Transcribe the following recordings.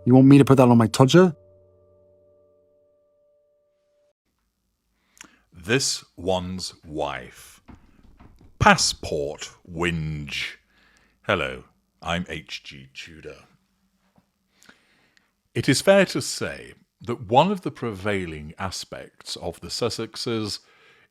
You want me to put that on my Tudor? This one's wife. Passport whinge. Hello, I'm H.G. Tudor. It is fair to say that one of the prevailing aspects of the Sussexes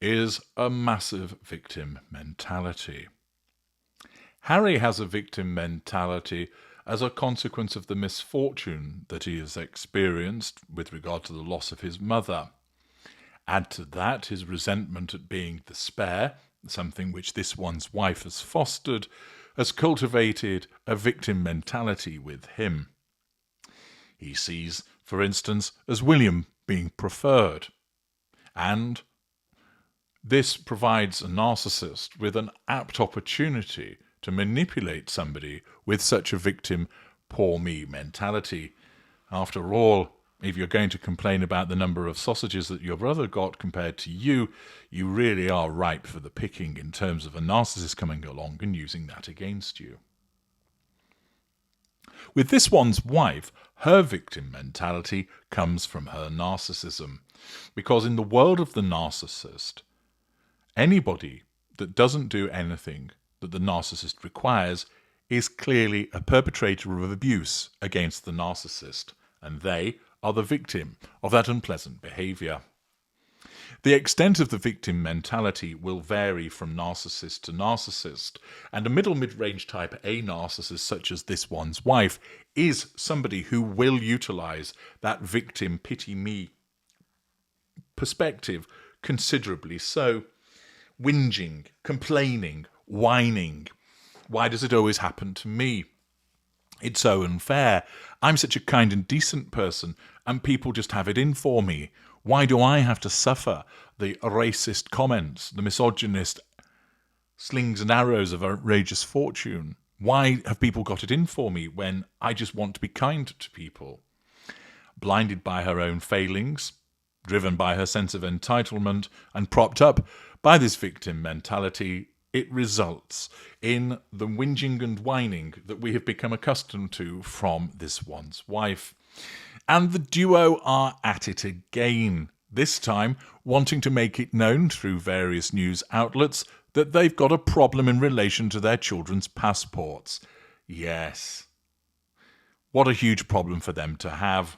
is a massive victim mentality. Harry has a victim mentality as a consequence of the misfortune that he has experienced with regard to the loss of his mother. Add to that his resentment at being the spare, something which this one's wife has fostered, has cultivated a victim mentality with him. He sees, for instance, as William being preferred, and this provides a narcissist with an apt opportunity to manipulate somebody with such a victim, poor me mentality. After all, if you're going to complain about the number of sausages that your brother got compared to you, you really are ripe for the picking in terms of a narcissist coming along and using that against you. With this one's wife, her victim mentality comes from her narcissism, because in the world of the narcissist, anybody that doesn't do anything that the narcissist requires is clearly a perpetrator of abuse against the narcissist, and they are the victim of that unpleasant behaviour. The extent of the victim mentality will vary from narcissist to narcissist, and a middle mid-range type A narcissist such as this one's wife is somebody who will utilise that victim pity me perspective considerably so. Whinging, complaining, whining. Why does it always happen to me? It's so unfair. I'm such a kind and decent person, and people just have it in for me. Why do I have to suffer the racist comments, the misogynist slings and arrows of outrageous fortune? Why have people got it in for me when I just want to be kind to people? Blinded by her own failings, driven by her sense of entitlement, and propped up by this victim mentality, it results in the whinging and whining that we have become accustomed to from this one's wife. And the duo are at it again, this time wanting to make it known through various news outlets that they've got a problem in relation to their children's passports. Yes. What a huge problem for them to have.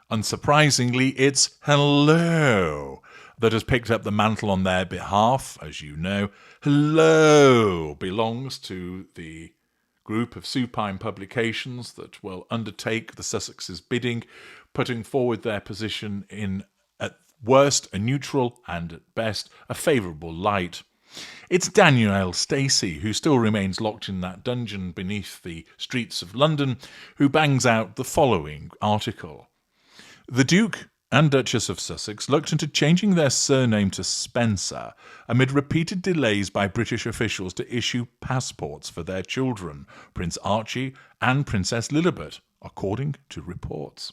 Unsurprisingly, it's Hello that has picked up the mantle on their behalf. As you know, Hello belongs to the group of supine publications that will undertake the Sussexes' bidding, putting forward their position in, at worst, a neutral and at best, a favourable light. It's Danielle Stacey, who still remains locked in that dungeon beneath the streets of London, who bangs out the following article. The Duke and Duchess of Sussex looked into changing their surname to Spencer amid repeated delays by British officials to issue passports for their children, Prince Archie and Princess Lilibet, according to reports.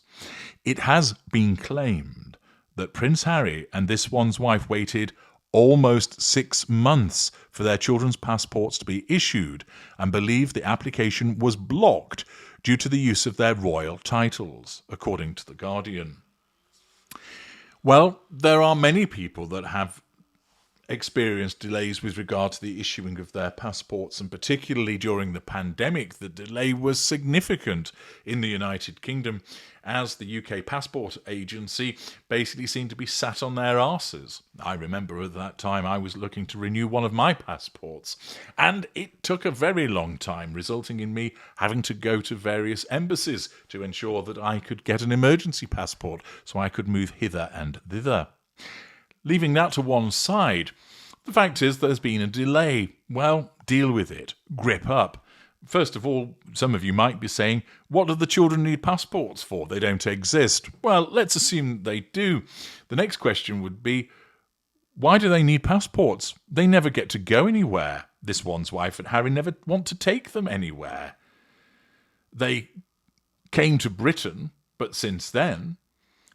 It has been claimed that Prince Harry and this one's wife waited almost 6 months for their children's passports to be issued and believe the application was blocked due to the use of their royal titles, according to The Guardian. Well, there are many people that have experienced delays with regard to the issuing of their passports, and particularly during the pandemic, the delay was significant in the United Kingdom as the UK Passport Agency basically seemed to be sat on their arses. I remember at that time I was looking to renew one of my passports, and it took a very long time, resulting in me having to go to various embassies to ensure that I could get an emergency passport so I could move hither and thither. Leaving that to one side, the fact is there's been a delay. Well, deal with it. Grip up. First of all, some of you might be saying, what do the children need passports for? They don't exist. Well, let's assume they do. The next question would be, why do they need passports? They never get to go anywhere. This one's wife and Harry never want to take them anywhere. They came to Britain, but since then,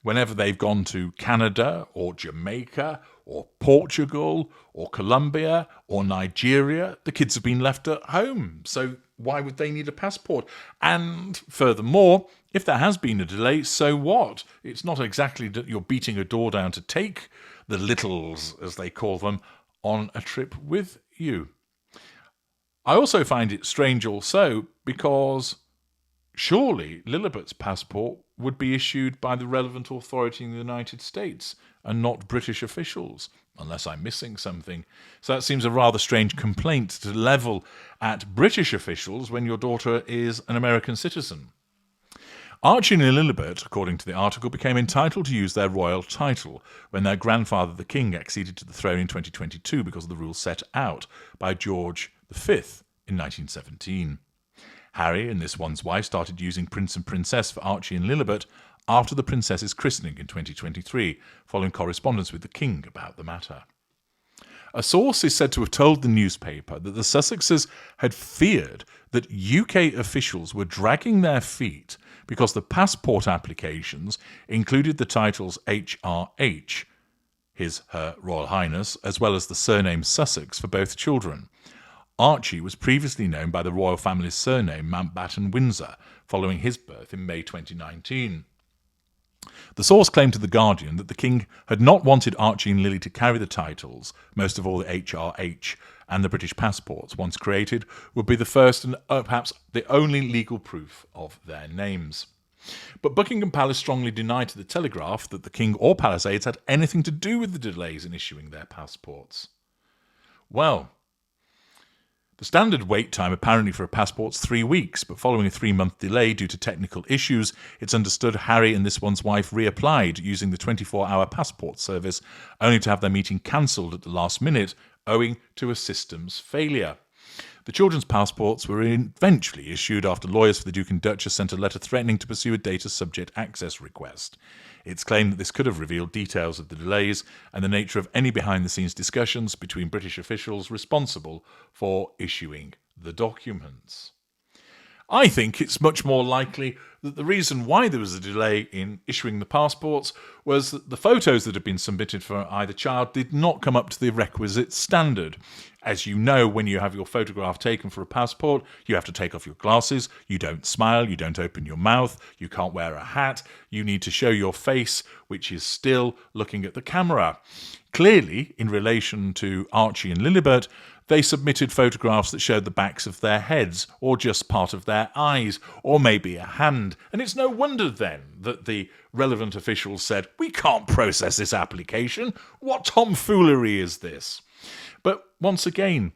whenever they've gone to Canada or Jamaica or Portugal or Colombia or Nigeria, the kids have been left at home. So why would they need a passport? And furthermore, if there has been a delay, so what? It's not exactly that you're beating a door down to take the littles, as they call them, on a trip with you. I also find it strange also because surely Lilibet's passport would be issued by the relevant authority in the United States and not British officials, unless I'm missing something. So that seems a rather strange complaint to level at British officials when your daughter is an American citizen. Archie and Lilibet, according to the article, became entitled to use their royal title when their grandfather, the King, acceded to the throne in 2022 because of the rules set out by George V in 1917. Harry and this one's wife started using Prince and Princess for Archie and Lilibet after the princess's christening in 2023, following correspondence with the King about the matter. A source is said to have told the newspaper that the Sussexes had feared that UK officials were dragging their feet because the passport applications included the titles HRH, Her Royal Highness, as well as the surname Sussex for both children. Archie was previously known by the royal family's surname Mountbatten-Windsor, following his birth in May 2019. The source claimed to The Guardian that the King had not wanted Archie and Lily to carry the titles, most of all the HRH, and the British passports, once created, would be the first and perhaps the only legal proof of their names. But Buckingham Palace strongly denied to The Telegraph that the King or Palace aides had anything to do with the delays in issuing their passports. Well, the standard wait time apparently for a passport is 3 weeks, but following a 3-month delay due to technical issues, it's understood Harry and this one's wife reapplied using the 24-hour passport service, only to have their meeting cancelled at the last minute owing to a systems failure. The children's passports were eventually issued after lawyers for the Duke and Duchess sent a letter threatening to pursue a data subject access request. It's claimed that this could have revealed details of the delays and the nature of any behind-the-scenes discussions between British officials responsible for issuing the documents. I think it's much more likely that the reason why there was a delay in issuing the passports was that the photos that had been submitted for either child did not come up to the requisite standard. As you know, when you have your photograph taken for a passport, you have to take off your glasses, you don't smile, you don't open your mouth, you can't wear a hat, you need to show your face, which is still looking at the camera. Clearly, in relation to Archie and Lilibet, they submitted photographs that showed the backs of their heads, or just part of their eyes, or maybe a hand. And it's no wonder then that the relevant officials said, "We can't process this application. What tomfoolery is this?" But once again,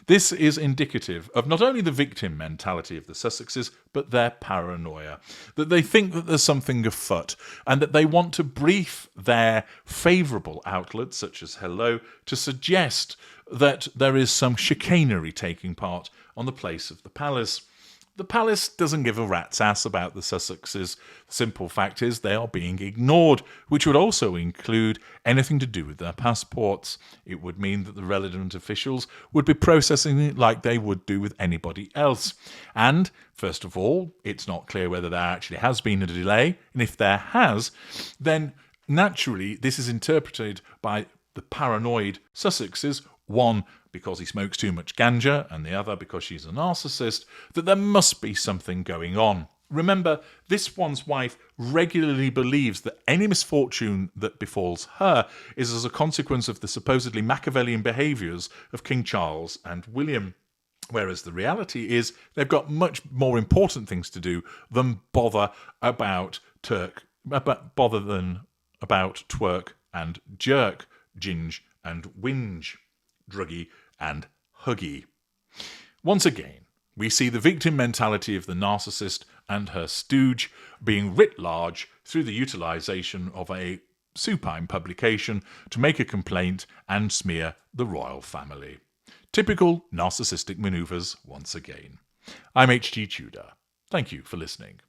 this is indicative of not only the victim mentality of the Sussexes, but their paranoia, that they think that there's something afoot and that they want to brief their favourable outlets, such as Hello, to suggest that there is some chicanery taking part on the place of the palace. The palace doesn't give a rat's ass about the Sussexes. The simple fact is they are being ignored, which would also include anything to do with their passports. It would mean that the relevant officials would be processing it like they would do with anybody else. And, first of all, it's not clear whether there actually has been a delay, and if there has, then naturally this is interpreted by the paranoid Sussexes, one, because he smokes too much ganja, and the other because she's a narcissist, that there must be something going on. Remember, this one's wife regularly believes that any misfortune that befalls her is as a consequence of the supposedly Machiavellian behaviours of King Charles and William. Whereas the reality is they've got much more important things to do than bother about twerk and jerk, ginge and whinge, druggy and huggy. Once again, we see the victim mentality of the narcissist and her stooge being writ large through the utilisation of a supine publication to make a complaint and smear the royal family. Typical narcissistic manoeuvres once again. I'm HG Tudor. Thank you for listening.